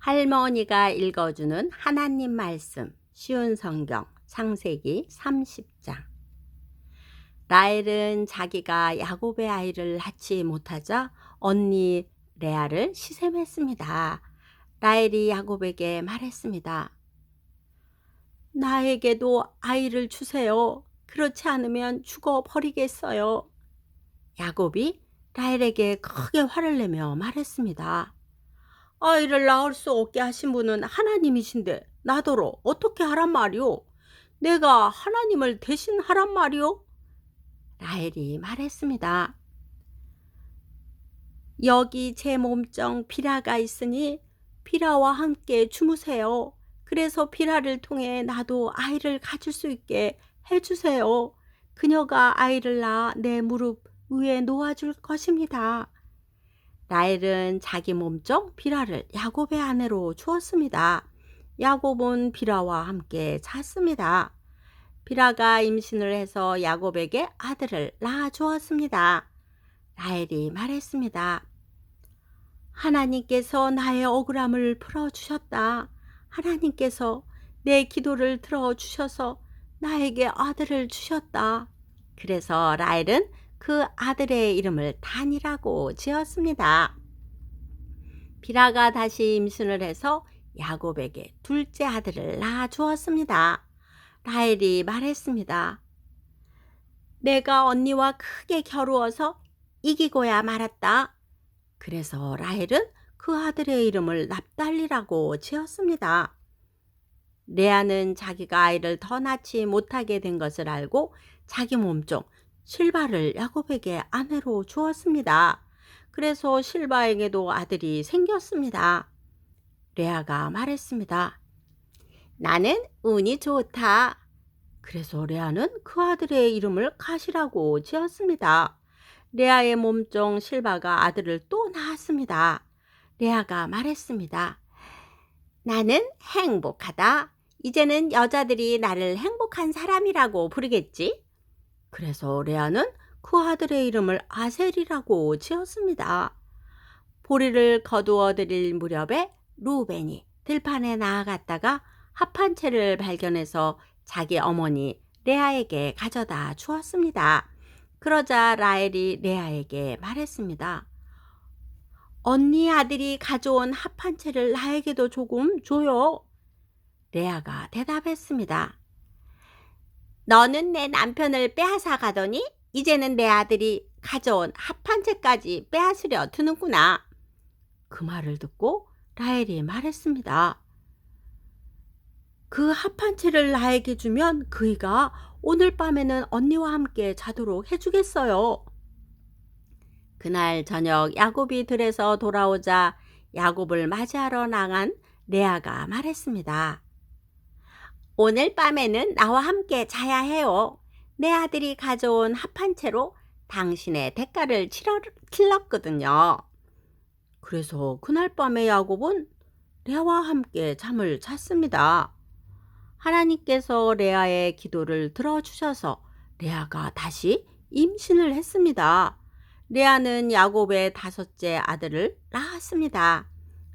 할머니가 읽어주는 하나님 말씀 쉬운 성경 창세기 30장. 라헬은 자기가 야곱의 아이를 낳지 못하자 언니 레아를 시샘했습니다. 라헬이 야곱에게 말했습니다. 나에게도 아이를 주세요. 그렇지 않으면 죽어버리겠어요. 야곱이 라헬에게 크게 화를 내며 말했습니다. 아이를 낳을 수 없게 하신 분은 하나님이신데 나더러 어떻게 하란 말이오? 내가 하나님을 대신 하란 말이오? 라헬이 말했습니다. 여기 제 몸종 비라가 있으니 비라와 함께 주무세요. 그래서 비라를 통해 나도 아이를 가질 수 있게 해주세요. 그녀가 아이를 낳아 내 무릎 위에 놓아줄 것입니다. 라헬은 자기 몸종 비라를 야곱의 아내로 주었습니다. 야곱은 비라와 함께 잤습니다. 비라가 임신을 해서 야곱에게 아들을 낳아 주었습니다. 라헬이 말했습니다. 하나님께서 나의 억울함을 풀어주셨다. 하나님께서 내 기도를 들어주셔서 나에게 아들을 주셨다. 그래서 라헬은 그 아들의 이름을 단이라고 지었습니다. 비라가 다시 임신을 해서 야곱에게 둘째 아들을 낳아 주었습니다. 라헬이 말했습니다. 내가 언니와 크게 겨루어서 이기고야 말았다. 그래서 라헬은 그 아들의 이름을 납달리라고 지었습니다. 레아는 자기가 아이를 더 낳지 못하게 된 것을 알고 자기 몸종 실바를 야곱에게 아내로 주었습니다. 그래서 실바에게도 아들이 생겼습니다. 레아가 말했습니다. 나는 운이 좋다. 그래서 레아는 그 아들의 이름을 가시라고 지었습니다. 레아의 몸종 실바가 아들을 또 낳았습니다. 레아가 말했습니다. 나는 행복하다. 이제는 여자들이 나를 행복한 사람이라고 부르겠지? 그래서 레아는 그 아들의 이름을 아셀이라고 지었습니다. 보리를 거두어 드릴 무렵에 루벤이 들판에 나아갔다가 합한 채를 발견해서 자기 어머니 레아에게 가져다 주었습니다. 그러자 라헬이 레아에게 말했습니다. 언니 아들이 가져온 합한 채를 나에게도 조금 줘요. 레아가 대답했습니다. 너는 내 남편을 빼앗아 가더니 이제는 내 아들이 가져온 합한 채까지 빼앗으려 드는구나. 그 말을 듣고 라헬이 말했습니다. 그 합한 채를 나에게 주면 그이가 오늘 밤에는 언니와 함께 자도록 해주겠어요. 그날 저녁 야곱이 들에서 돌아오자 야곱을 맞이하러 나간 레아가 말했습니다. 오늘 밤에는 나와 함께 자야 해요. 내 아들이 가져온 합한 채로 당신의 대가를 치렀거든요. 그래서 그날 밤에 야곱은 레아와 함께 잠을 잤습니다. 하나님께서 레아의 기도를 들어주셔서 레아가 다시 임신을 했습니다. 레아는 야곱의 다섯째 아들을 낳았습니다.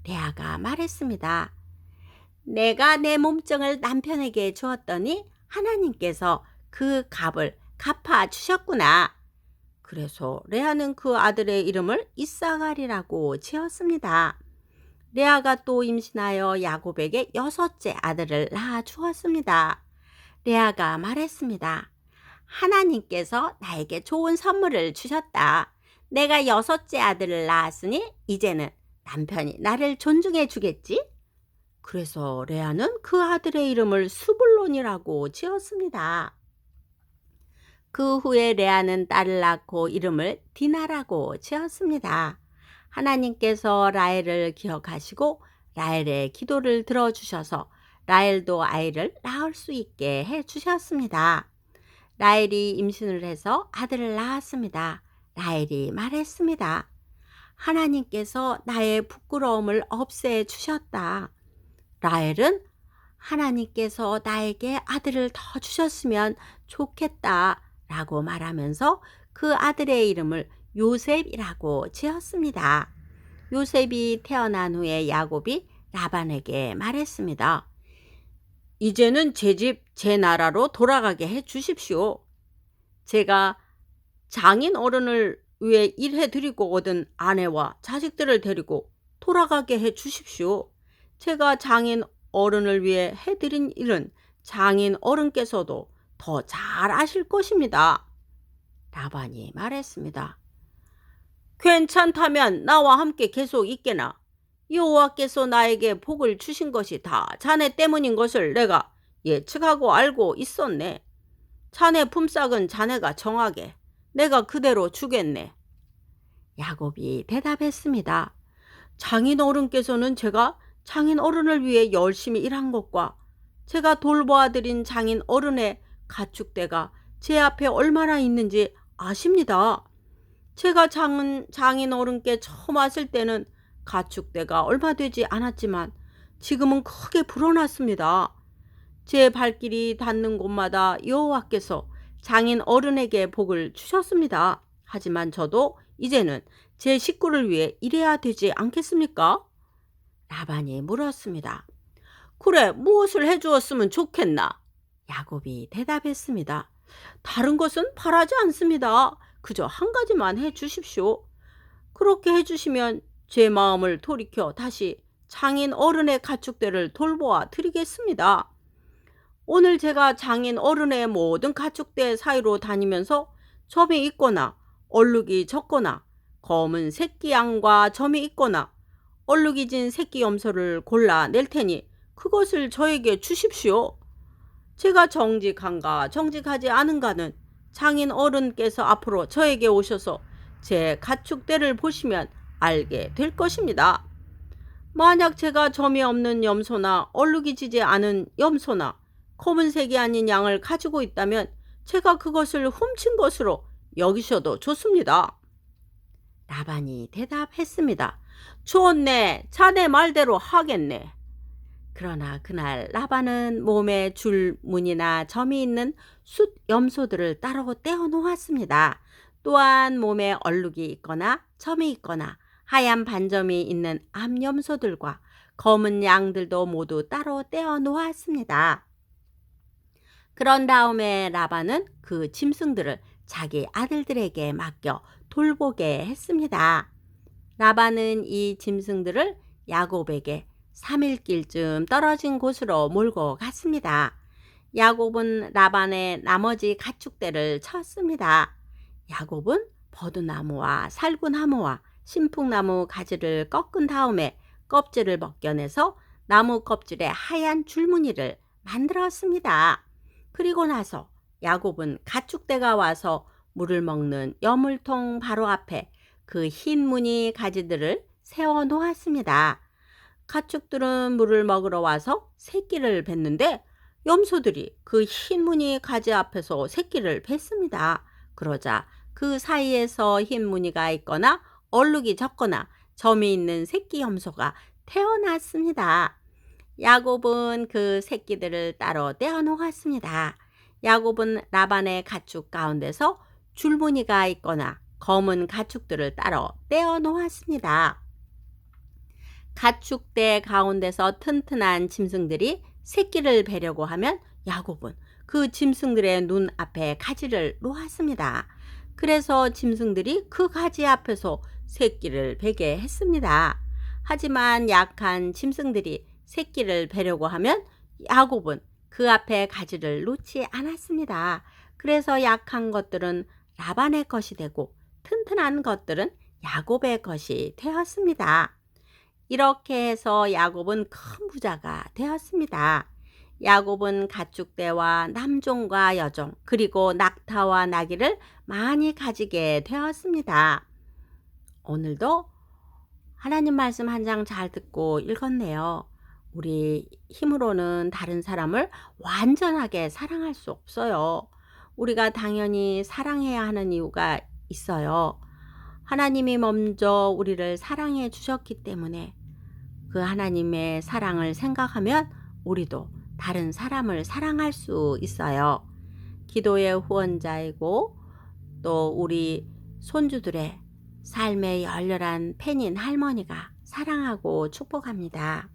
레아가 말했습니다. 내가 내 몸종을 남편에게 주었더니 하나님께서 그 값을 갚아주셨구나. 그래서 레아는 그 아들의 이름을 이사갈이라고 지었습니다. 레아가 또 임신하여 야곱에게 여섯째 아들을 낳아 주었습니다. 레아가 말했습니다. 하나님께서 나에게 좋은 선물을 주셨다. 내가 여섯째 아들을 낳았으니 이제는 남편이 나를 존중해 주겠지? 그래서 레아는 그 아들의 이름을 스불론이라고 지었습니다. 그 후에 레아는 딸을 낳고 이름을 디나라고 지었습니다. 하나님께서 라헬을 기억하시고 라헬의 기도를 들어주셔서 라헬도 아이를 낳을 수 있게 해주셨습니다. 라헬이 임신을 해서 아들을 낳았습니다. 라헬이 말했습니다. 하나님께서 나의 부끄러움을 없애 주셨다. 라헬은 하나님께서 나에게 아들을 더 주셨으면 좋겠다 라고 말하면서 그 아들의 이름을 요셉이라고 지었습니다. 요셉이 태어난 후에 야곱이 라반에게 말했습니다. 이제는 제 집, 제 나라로 돌아가게 해 주십시오. 제가 장인 어른을 위해 일해 드리고 얻은 아내와 자식들을 데리고 돌아가게 해 주십시오. 제가 장인 어른을 위해 해드린 일은 장인 어른께서도 더 잘 아실 것입니다. 라반이 말했습니다. 괜찮다면 나와 함께 계속 있게나. 여호와께서 나에게 복을 주신 것이 다 자네 때문인 것을 내가 예측하고 알고 있었네. 자네 품삯은 자네가 정하게. 내가 그대로 주겠네. 야곱이 대답했습니다. 장인 어른께서는 제가 장인 어른을 위해 열심히 일한 것과 제가 돌보아드린 장인 어른의 가축대가 제 앞에 얼마나 있는지 아십니다. 제가 장인 어른께 처음 왔을 때는 가축대가 얼마 되지 않았지만 지금은 크게 불어났습니다. 제 발길이 닿는 곳마다 여호와께서 장인 어른에게 복을 주셨습니다. 하지만 저도 이제는 제 식구를 위해 일해야 되지 않겠습니까? 라반이 물었습니다. 그래, 무엇을 해주었으면 좋겠나? 야곱이 대답했습니다. 다른 것은 바라지 않습니다. 그저 한 가지만 해주십시오. 그렇게 해주시면 제 마음을 돌이켜 다시 장인 어른의 가축대를 돌보아 드리겠습니다. 오늘 제가 장인 어른의 모든 가축대 사이로 다니면서 점이 있거나 얼룩이 적거나 검은 새끼 양과 점이 있거나 얼룩이 진 새끼 염소를 골라낼 테니 그것을 저에게 주십시오. 제가 정직한가 정직하지 않은가는 장인 어른께서 앞으로 저에게 오셔서 제 가축대를 보시면 알게 될 것입니다. 만약 제가 점이 없는 염소나 얼룩이 지지 않은 염소나 검은색이 아닌 양을 가지고 있다면 제가 그것을 훔친 것으로 여기셔도 좋습니다. 라반이 대답했습니다. 좋네, 자네 말대로 하겠네. 그러나 그날 라반은 몸에 줄무늬나 점이 있는 숫 염소들을 따로 떼어 놓았습니다. 또한 몸에 얼룩이 있거나 점이 있거나 하얀 반점이 있는 암염소들과 검은 양들도 모두 따로 떼어 놓았습니다. 그런 다음에 라반은 그 짐승들을 자기 아들들에게 맡겨 돌보게 했습니다. 라반은 이 짐승들을 야곱에게 3일길쯤 떨어진 곳으로 몰고 갔습니다. 야곱은 라반의 나머지 가축대를 쳤습니다. 야곱은 버드나무와 살구나무와 신풍나무 가지를 꺾은 다음에 껍질을 벗겨내서 나무 껍질에 하얀 줄무늬를 만들었습니다. 그리고 나서 야곱은 가축대가 와서 물을 먹는 여물통 바로 앞에 그 흰 무늬 가지들을 세워 놓았습니다. 가축들은 물을 먹으러 와서 새끼를 뱉는데 염소들이 그 흰 무늬 가지 앞에서 새끼를 뱉습니다. 그러자 그 사이에서 흰 무늬가 있거나 얼룩이 적거나 점이 있는 새끼 염소가 태어났습니다. 야곱은 그 새끼들을 따로 떼어 놓았습니다. 야곱은 라반의 가축 가운데서 줄무늬가 있거나 검은 가축들을 따로 떼어 놓았습니다. 가축대 가운데서 튼튼한 짐승들이 새끼를 베려고 하면 야곱은 그 짐승들의 눈 앞에 가지를 놓았습니다. 그래서 짐승들이 그 가지 앞에서 새끼를 베게 했습니다. 하지만 약한 짐승들이 새끼를 베려고 하면 야곱은 그 앞에 가지를 놓지 않았습니다. 그래서 약한 것들은 라반의 것이 되고 튼튼한 것들은 야곱의 것이 되었습니다. 이렇게 해서 야곱은 큰 부자가 되었습니다. 야곱은 가축대와 남종과 여종 그리고 낙타와 나귀를 많이 가지게 되었습니다. 오늘도 하나님 말씀 한 장 잘 듣고 읽었네요. 우리 힘으로는 다른 사람을 완전하게 사랑할 수 없어요. 우리가 당연히 사랑해야 하는 이유가 있어요. 하나님이 먼저 우리를 사랑해 주셨기 때문에 그 하나님의 사랑을 생각하면 우리도 다른 사람을 사랑할 수 있어요. 기도의 후원자이고 또 우리 손주들의 삶의 열렬한 팬인 할머니가 사랑하고 축복합니다.